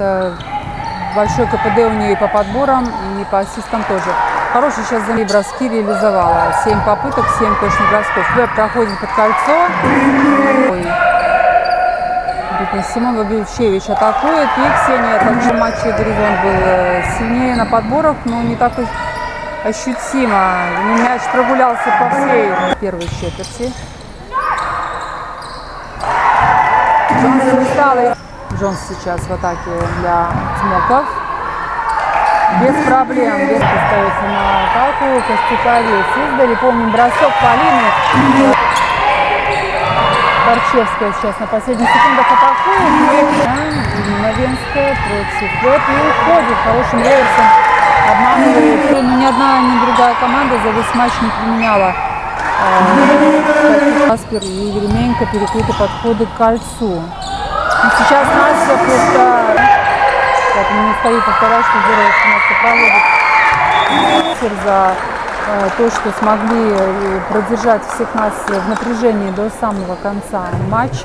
Это большой КПД у нее и по подборам, и по ассистам тоже. Хорошие сейчас за ней броски реализовала. 7 попыток, 7 точных бросков. Веб проходит под кольцо. Симон Бабичевич атакует. И Ксения, также матч горизонт был сильнее на подборах, но не так ощутимо. Мяч прогулялся по всей первой четверти. Джонс усталый. Джонс сейчас в атаке для Цмоков. Без проблем. Без остается на атаку. Костюковец издали. Помним бросок Полины. Борчевская сейчас на последних секундах атакует. Новенская против Веб и уходит хорошим реверсом. Обманывает. Но ни одна, ни другая команда за весь матч не применяла. Каспер и Еременко перекрыты подходы к кольцу. И сейчас Настя просто, поэтому не стою, повторяю, что здорово, что Настя проводит за то, что смогли продержать всех нас в напряжении до самого конца матча.